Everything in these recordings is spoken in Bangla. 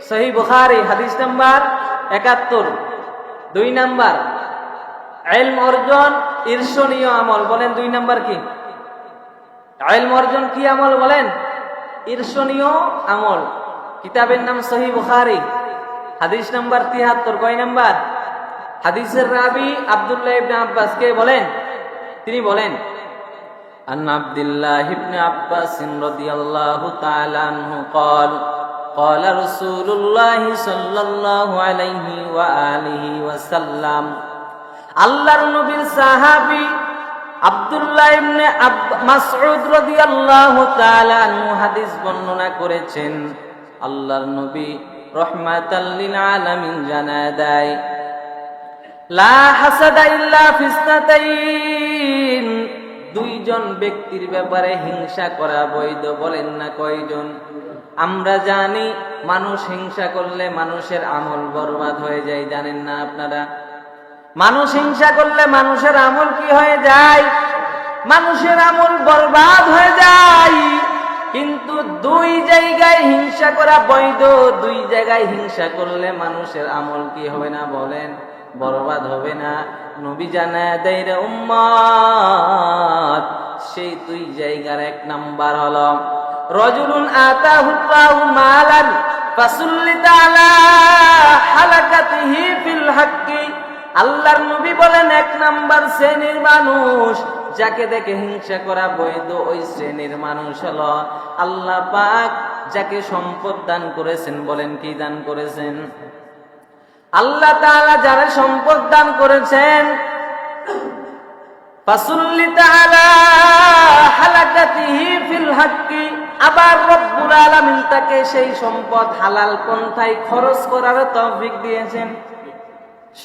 সহিহ বুখারী হাদিস নাম্বার ৭১। ২ নাম্বার ইলম অর্জন ঈর্ষণীয় আমল। বলেন ২ নাম্বার কি? ইলম অর্জন কি আমল বলেন? ঈর্ষণীয় আমল। কিতাবের নাম সহিহ বুখারী, হাদিস নাম্বার ৭৩। কয় নাম্বার? হাদিসের রাবি আব্দুল্লাহ ইবনে আব্বাস। কে বলেন? তিনি বলেন, আন আব্দুল্লাহ ইবনে আব্বাস রাদিয়াল্লাহু তাআলা আনহু قال قال رسول الله صلى الله عليه وآله وسلم। আল্লাহর নবীর সাহাবী আব্দুল্লাহ ইবনে মাসউদ রাদিয়াল্লাহু তাআলা আনহু হাদিস বর্ণনা করেছেন। আল্লাহর নবী রাহমাতাল লিল আলামিন জানায় দেয়, লা হাসাদা ইল্লা ফিসনাতাইন। দুইজন ব্যক্তির ব্যাপারে হিংসা করা বৈধ। বলেন না কয়জন? আমরা জানি মানুষ হিংসা করলে মানুষের আমল বরবাদ হয়ে যায়। জানেন না আপনারা? মানুষ হিংসা করলে মানুষের আমল কি হয়ে যায়? মানুষের আমল বরবাদ হয়ে যায়। কিন্তু দুই জায়গায় হিংসা করা বৈধ। দুই জায়গায় হিংসা করলে মানুষের আমল কি হবে না? বলেন, বরবাদ হবে না। নবী জানায় দেয় রে উম্মত, সেই দুই জায়গার ১ নাম্বার হলো রাজুলুন আতাহুল্লাহু মালান ফাসুল্লিতা আলা হালাকাতিহি ফিল হাক্কি। আল্লাহর নবী বলেন ১ নাম্বার শ্রেণীর মানুষ যাকে দেখে হিংসা করা বৈধ, ওই শ্রেণীর মানুষ হলো আল্লাহ পাক যাকে সম্পদ দান করেছেন। বলেন কি দান করেছেন? আল্লাহ তাআলা যারা সম্পদ দান করেছেন, ফাসুল্লিতা আলা হালাকাতিহি ফিল হাক্কি। আবার রব্বুল আলামিন তাকে সেই সম্পদ হালাল পন্থায় খরচ করার তৌফিক দিয়েছেন।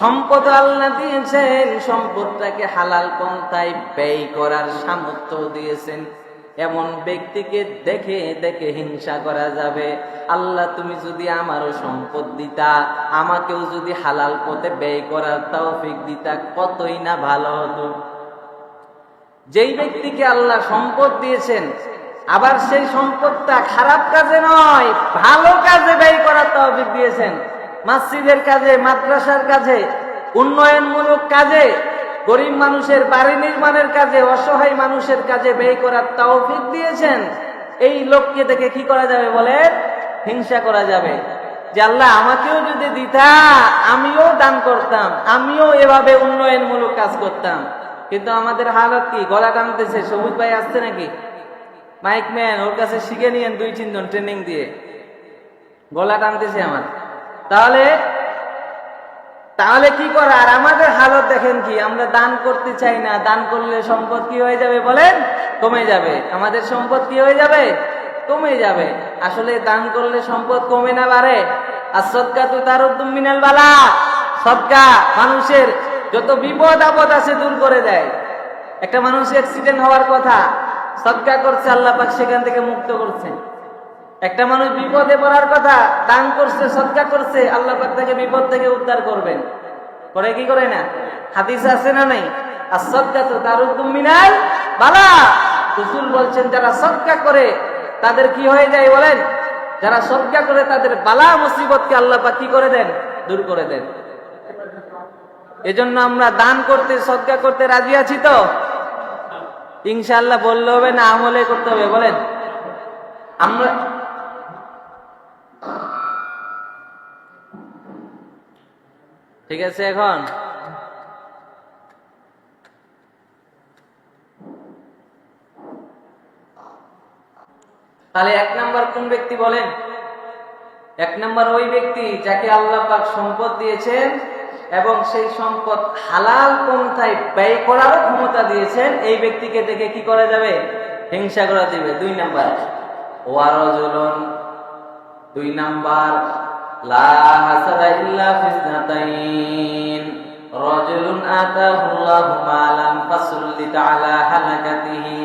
সম্পদ আল্লাহ দিয়েছেন, সম্পদটাকে হালাল পন্থায় ব্যয় করার সামর্থ্য দিয়েছেন। এমন ব্যক্তিকে দেখে দেখে হিংসা করা যাবে। আল্লাহ, তুমি যদি আমারও সম্পদ দিতা, আমাকেও যদি হালাল পথে ব্যয় করার তৌফিক দিতা, কতই না ভালো হতো। যেই ব্যক্তিকে আল্লাহ সম্পদ দিয়েছেন, আবার সেই সম্পদটা খারাপ কাজে নয়, ভালো কাজে ব্যয় করার তৌফিক দিয়েছেন। মসজিদের কাজে, মাদ্রাসার কাজে, উন্নয়নমূলক কাজে, গরিব মানুষের বাড়ি নির্মাণের কাজে, অসহায় মানুষের কাজে ব্যয় করার তৌফিক দিয়েছেন। এই লোককে দেখে কি করা যাবে বলেন? হিংসা করা যাবে। যে আল্লাহ, আমাকেও যদি দিতা, আমিও দান করতাম, আমিও এভাবে উন্নয়নমূলক কাজ করতাম। কিন্তু আমাদের হালত কি? গলা টানতেছে। সবুজ ভাই আসছে নাকি? মাইক ম্যান, ওর কাছে শিখে নিয়েন ২-৩ জন ট্রেনিং দিয়ে। গলা টানতেছে আমার। তাহলে কি করা? আর আমাদের হালত দেখেন কি? আমরা দান করতে চাই না। দান করলে সম্পদ কি হয়ে যাবে বলেন? কমে যাবে। আমাদের সম্পদ কি হয়ে যাবে? কমে যাবে। আসলে দান করলে সম্পদ কমে না, বাড়ে। আর সাদকাতু তারুদ্দু মিনাল বালা। সদকা মানুষের যত বিপদ আপদ আছে দূর করে দেয়। একটা মানুষ অ্যাক্সিডেন্ট হওয়ার কথা, সদকা করছে, আল্লাহ পাক সেখান থেকে মুক্ত করছেন। একটা মানুষ বিপদে পড়ার কথা, দান করছে, সদকা করছে, আল্লাহ পাক তাকে বিপদ থেকে উদ্ধার করবেন। করে কি করে না? হাদিস আছে না নাই? as-সাদকাতু তারুদ্দু মিনাল বালা। রাসূল বলছেন, যারা সদকা করে তাদের কি হয়ে যায় বলেন? যারা সদকা করে তাদের বালা মুসিবতকে আল্লাহ পাক কি করে দেন? দূর করে দেন। এজন্য আমরা দান করতে, সদকা করতে রাজি আছি তো? ইনশাআল্লাহ বললে হবে না, আমলে করতে হবে? বলেন। আমরা ঠিক আছে। এখন তাহলে ১ নাম্বার কোন ব্যক্তি বলেন? ১ নাম্বার ওই ব্যক্তি যাকে আল্লাহ পাক সম্পদ দিয়েছেন এবং সেই সম্পদ হালাল পন্থায় ব্যয় করারও ক্ষমতা দিয়েছেন। এই ব্যক্তিকে দেখে কি করা যাবে? হিংসা করা যাবে। ২ নাম্বার ওয়ারাজুলুন। ২ নাম্বার লা হাসাদা ইল্লা ফিসনাতাইন। রাজুলুন আতাহুল্লাহু মালান ফাসুল্লিতা আলা হালাকাতিহি।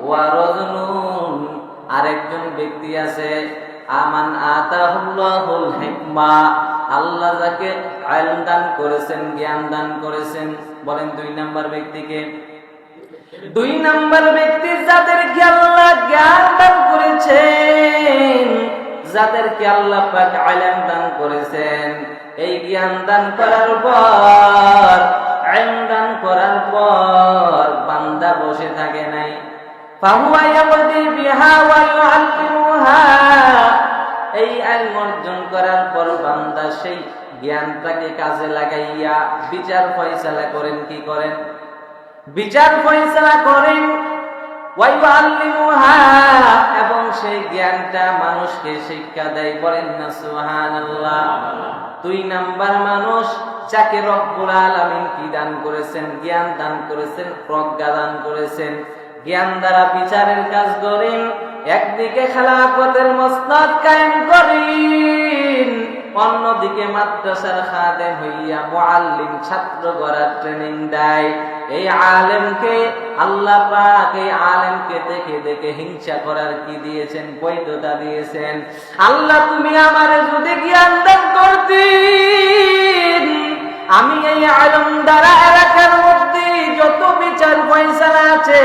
ওয়ারাজুলুন, আরেকজন ব্যক্তি আছে, আমান আতাহুল্লাহুল হিকমা। আল্লাহ যাকে ইলম দান করেছেন, জ্ঞান দান করেছেন। বলেন ২ নাম্বার ব্যক্তিকে? ২ নাম্বার ব্যক্তি যাদেরকে আল্লাহ জ্ঞান দান করেছেন, যাদেরকে আল্লাহ পাক ইলম দান করেছেন, এই জ্ঞান দান করার পর, ইলম দান করার পর বান্দা বসে থাকে নাই। ফাহুয়া ইয়াবদি বিহা ওয়া ইউআল্লিমুহা, এই ইলম অর্জন করার পর বান্দা সেই জ্ঞানটাকে কাজে লাগাইয়া বিচার ফয়সালা করেন। কি করেন? বিচার ফয়সালা করেন। ওয়া ইউআল্লিমুহা, এবং সেই জ্ঞানটা মানুষকে শিক্ষা দেয়। বলেন না সুবহানাল্লাহ। 2 নাম্বার মানুষ যাকে রব্বুল আলামিন কি দান করেছেন? জ্ঞান দান করেছেন, প্রজ্ঞা দান করেছেন। জ্ঞান দ্বারা বিচারের কাজ করেন, একদিকে খেলাফতের মসনদ কায়েম করেন, অন্যদিকে মাদ্রাসার খাদেম হইয়া মুআল্লিম, ছাত্র গড়ার ট্রেনিং দেয়। এই আলেমকে আল্লাহ পাক এই আলেমকে দেখে দেখে হিংসা করার কি দিয়েছেন? বৈধতা দিয়েছেন। আল্লাহ তুমি আমারে যদি জ্ঞান দান করতেন, আমি এই আলেম দ্বারা এলাকার মধ্যে যত বিচার ফয়সালা আছে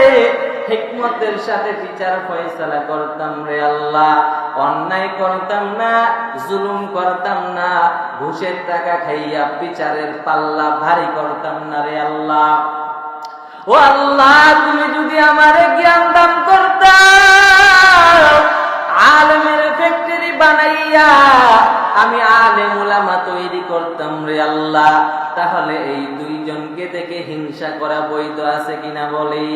হিকমতের সাথে বিচার ফয়সালা করতাম রে আল্লাহ। অন্যায় করতাম না, জুলুম করতাম না, ঘুষের টাকা খাইয়া বিচারের পাল্লা ভারী করতাম না রে আল্লাহ। ও আল্লাহ, তুমি যদি আমারে জ্ঞান দান করতা, আলেমের ফ্যাক্টরি বানাইয়া আমি আলেম উলামা তৈরি করতাম রে আল্লাহ, তাহলে এই 2 জনকে দেখে হিংসা করা বৈধ আছে কিনা বলি?